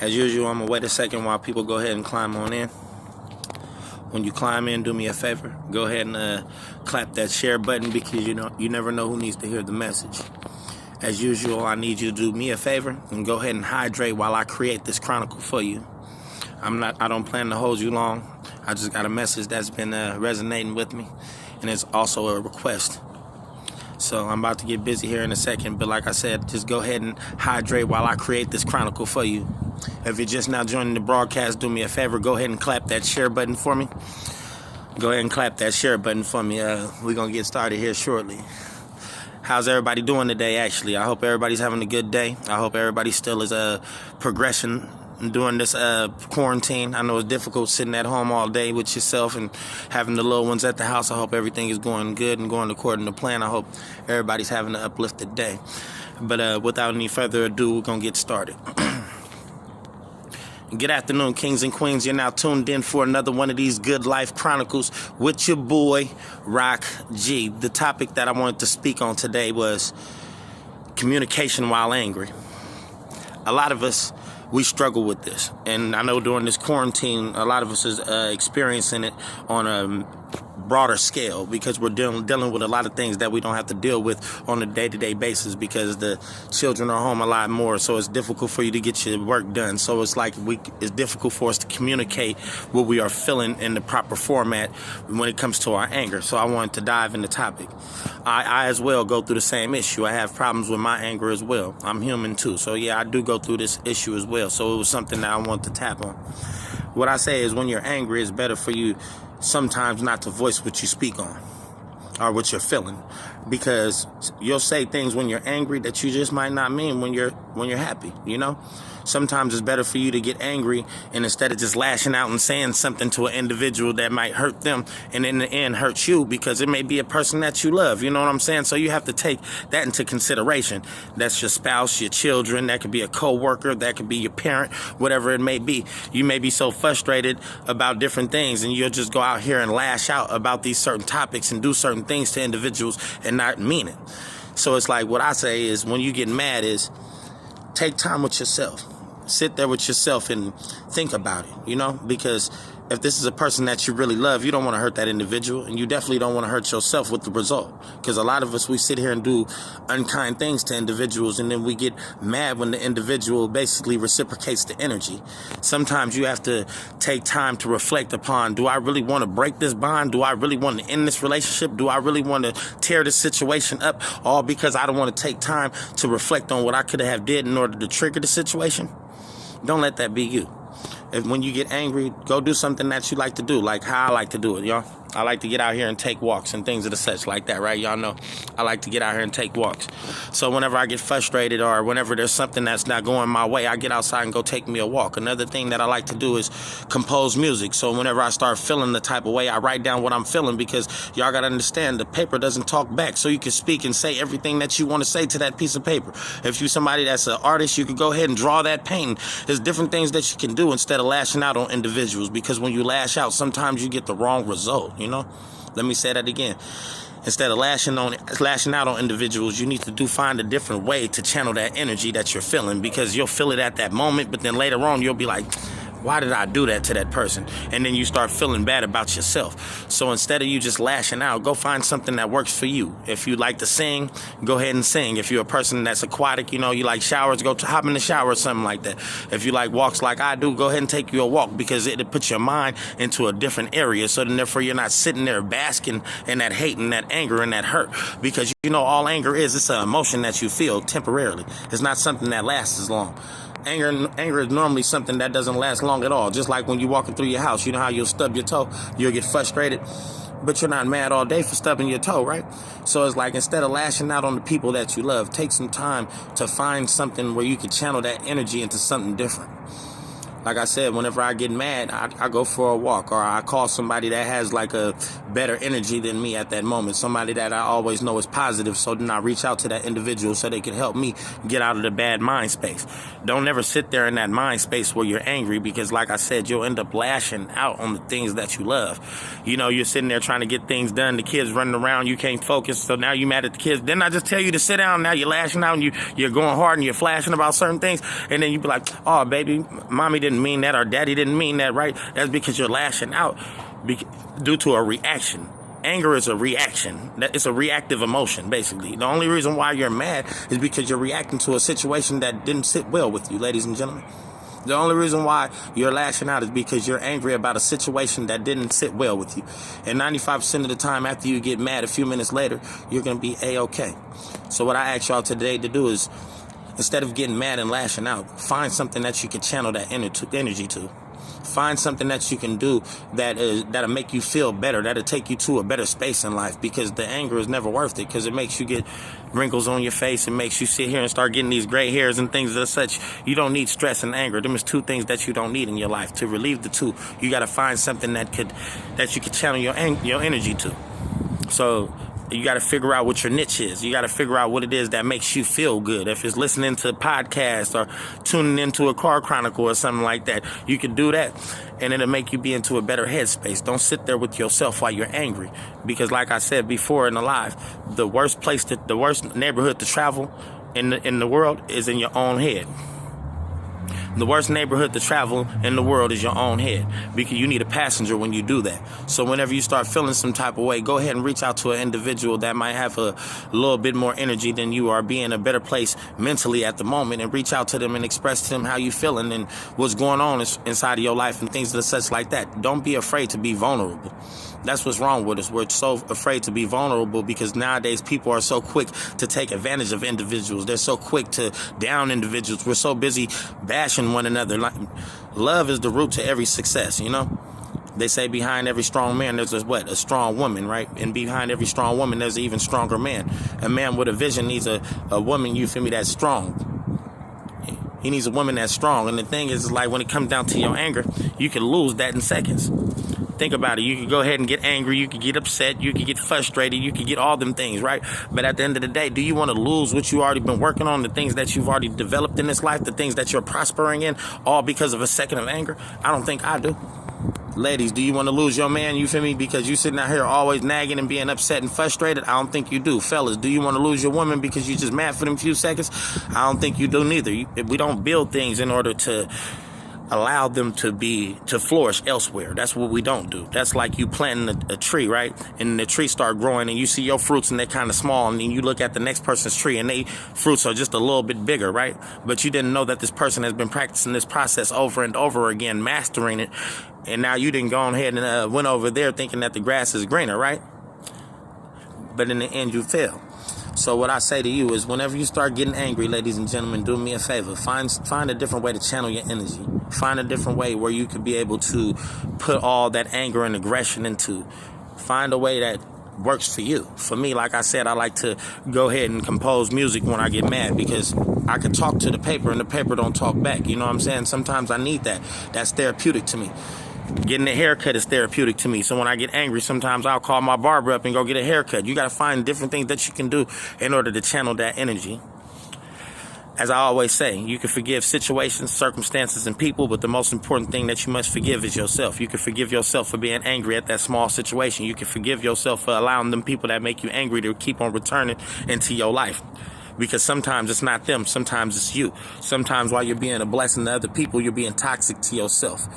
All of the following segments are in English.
As usual, I'm gonna wait a second while people go ahead and climb on in. When you climb in, do me a favor. Go ahead and clap that share button, because you never know who needs to hear the message. As usual, I need you to do me a favor and go ahead and hydrate while I create this chronicle for you. I don't plan to hold you long. I just got a message that's been resonating with me, and it's also a request. So I'm about to get busy here in a second, but like I said, just go ahead and hydrate while I create this chronicle for you. If you're just now joining the broadcast, do me a favor, go ahead and clap that share button for me. Go ahead and clap that share button for me. We're going to get started here shortly. How's everybody doing today, actually? I hope everybody's having a good day. I hope everybody still is progressing during this quarantine. I know it's difficult sitting at home all day with yourself and having the little ones at the house. I hope everything is going good and going according to plan. I hope everybody's having an uplifted day. But without any further ado, we're going to get started. Good afternoon, kings and queens. You're now tuned in for another one of these Good Life Chronicles with your boy, Rock G. The topic that I wanted to speak on today was communication while angry. A lot of us, we struggle with this. And I know during this quarantine, a lot of us is experiencing it on a broader scale, because we're dealing with a lot of things that we don't have to deal with on a day-to-day basis, because the children are home a lot more, so it's difficult for you to get your work done. So it's like it's difficult for us to communicate what we are feeling in the proper format when it comes to our anger. So I wanted to dive in the topic. I as well go through the same issue. I have problems with my anger as well. I'm human too. So yeah, I do go through this issue as well. So it was something that I want to tap on. What I say is, when you're angry, it's better for you sometimes not to voice what you speak on or what you're feeling, because you'll say things when you're angry that you just might not mean when you're happy. Sometimes it's better for you to get angry, and instead of just lashing out and saying something to an individual that might hurt them and in the end hurt you, because it may be a person that you love. You know what I'm saying? So you have to take that into consideration. That's your spouse, your children, that could be a co-worker, that could be your parent, whatever it may be. You may be so frustrated about different things, and you'll just go out here and lash out about these certain topics and do certain things to individuals and not mean it. So it's like, what I say is, when you get mad, is take time with yourself. Sit there with yourself and think about it, because if this is a person that you really love, you don't want to hurt that individual, and you definitely don't want to hurt yourself with the result. Because a lot of us, we sit here and do unkind things to individuals, and then we get mad when the individual basically reciprocates the energy. Sometimes you have to take time to reflect upon, do I really want to break this bond? Do I really want to end this relationship? Do I really want to tear this situation up? All because I don't want to take time to reflect on what I could have did in order to trigger the situation? Don't let that be you. When you get angry, go do something that you like to do, like how I like to do it, y'all. I like to get out here and take walks and things of the such like that, right? Y'all know I like to get out here and take walks. So whenever I get frustrated, or whenever there's something that's not going my way, I get outside and go take me a walk. Another thing that I like to do is compose music. So whenever I start feeling the type of way, I write down what I'm feeling, because y'all got to understand, the paper doesn't talk back. So you can speak and say everything that you want to say to that piece of paper. If you're somebody that's an artist, you could go ahead and draw that painting. There's different things that you can do instead of lashing out on individuals, because when you lash out, sometimes you get the wrong result. Let me say that again. Instead of lashing out on individuals, you need to find a different way to channel that energy that you're feeling, because you'll feel it at that moment, but then later on you'll be like, why did I do that to that person? And then you start feeling bad about yourself. So instead of you just lashing out, go find something that works for you. If you like to sing, go ahead and sing. If you're a person that's aquatic, you like showers, go hop in the shower or something like that. If you like walks like I do, go ahead and take you a walk, because it'll put your mind into a different area. So then therefore you're not sitting there basking in that hate and that anger and that hurt, because all anger is, it's an emotion that you feel temporarily. It's not something that lasts as long. Anger is normally something that doesn't last long at all. Just like when you're walking through your house, you know how you'll stub your toe, you'll get frustrated, but you're not mad all day for stubbing your toe, right? So it's like, instead of lashing out on the people that you love, take some time to find something where you can channel that energy into something different. Like I said, whenever I get mad, I go for a walk, or I call somebody that has like a better energy than me at that moment, somebody that I always know is positive, so then I reach out to that individual so they can help me get out of the bad mind space. Don't ever sit there in that mind space where you're angry, because like I said, you'll end up lashing out on the things that you love. You know, you're sitting there trying to get things done, the kids running around, you can't focus, so now you're mad at the kids. Didn't I just tell you to sit down? Now you're lashing out and you're going hard and you're flashing about certain things, and then you be like, oh, baby, mommy didn't mean that, or daddy didn't mean that, right? That's because you're lashing out due to a reaction. Anger is a reaction. It's a reactive emotion, basically. The only reason why you're mad is because you're reacting to a situation that didn't sit well with you, ladies and gentlemen. The only reason why you're lashing out is because you're angry about a situation that didn't sit well with you. And 95% of the time after you get mad, a few minutes later, you're going to be A-okay. So what I ask y'all today to do is, instead of getting mad and lashing out, find something that you can channel that energy to. Find something that you can do that'll make you feel better, that'll take you to a better space in life, because the anger is never worth it, because it makes you get wrinkles on your face. It makes you sit here and start getting these gray hairs and things of such. You don't need stress and anger. Them is two things that you don't need in your life. To relieve the two, you got to find something that you could channel your energy to. So you got to figure out what your niche is. You got to figure out what it is that makes you feel good. If it's listening to podcasts or tuning into a car chronicle or something like that, you can do that, and it'll make you be into a better headspace. Don't sit there with yourself while you're angry, because like I said before in the live, the worst neighborhood to travel in the world is in your own head. The worst neighborhood to travel in the world is your own head, because you need a passenger when you do that. So whenever you start feeling some type of way, go ahead and reach out to an individual that might have a little bit more energy than you are, be in a better place mentally at the moment, and reach out to them and express to them how you feeling and what's going on inside of your life and things such like that. Don't be afraid to be vulnerable. That's what's wrong with us. We're so afraid to be vulnerable because nowadays people are so quick to take advantage of individuals. They're so quick to down individuals. We're so busy bashing one another. Like, love is the root to every success, you know? They say behind every strong man, there's a strong woman, right? And behind every strong woman, there's an even stronger man. A man with a vision needs a woman, you feel me, that's strong. He needs a woman that's strong. And the thing is, like, when it comes down to your anger, you can lose that in seconds. Think about it. You can go ahead and get angry. You can get upset. You can get frustrated. You can get all them things, right? But at the end of the day, do you want to lose what you already been working on, the things that you've already developed in this life, the things that you're prospering in, all because of a second of anger? I don't think I do. Ladies, do you want to lose your man, you feel me, because you sitting out here always nagging and being upset and frustrated? I don't think you do. Fellas, do you want to lose your woman because you just mad for them few seconds? I don't think you do neither. We don't build things in order to allow them to flourish elsewhere. That's what we don't do. That's like you planting a tree, right? And the tree start growing and you see your fruits and they're kind of small, and then you look at the next person's tree and they fruits are just a little bit bigger, right? But you didn't know that this person has been practicing this process over and over again, mastering it, and now you didn't go ahead and went over there thinking that the grass is greener, right? But in the end, you fail. So what I say to you is, whenever you start getting angry, ladies and gentlemen, do me a favor. Find a different way to channel your energy. Find a different way where you could be able to put all that anger and aggression into. Find a way that works for you. For me, like I said, I like to go ahead and compose music when I get mad, because I can talk to the paper and the paper don't talk back. You know what I'm saying? Sometimes I need that. That's therapeutic to me. Getting a haircut is therapeutic to me. So when I get angry, sometimes I'll call my barber up and go get a haircut. You got to find different things that you can do in order to channel that energy. As I always say, you can forgive situations, circumstances, and people, but the most important thing that you must forgive is yourself. You can forgive yourself for being angry at that small situation. You can forgive yourself for allowing them people that make you angry to keep on returning into your life. Because sometimes it's not them, sometimes it's you. Sometimes while you're being a blessing to other people, you're being toxic to yourself.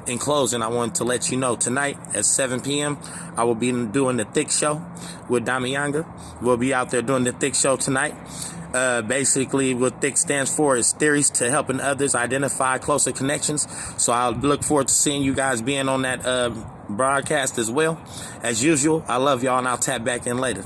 In closing, I wanted to let you know tonight at 7 p.m., I will be doing the Thick Show with Damianga. We'll be out there doing the Thick Show tonight. Basically, what THIC stands for is theories to helping others identify closer connections. So I'll look forward to seeing you guys being on that broadcast as well. As usual, I love y'all, and I'll tap back in later.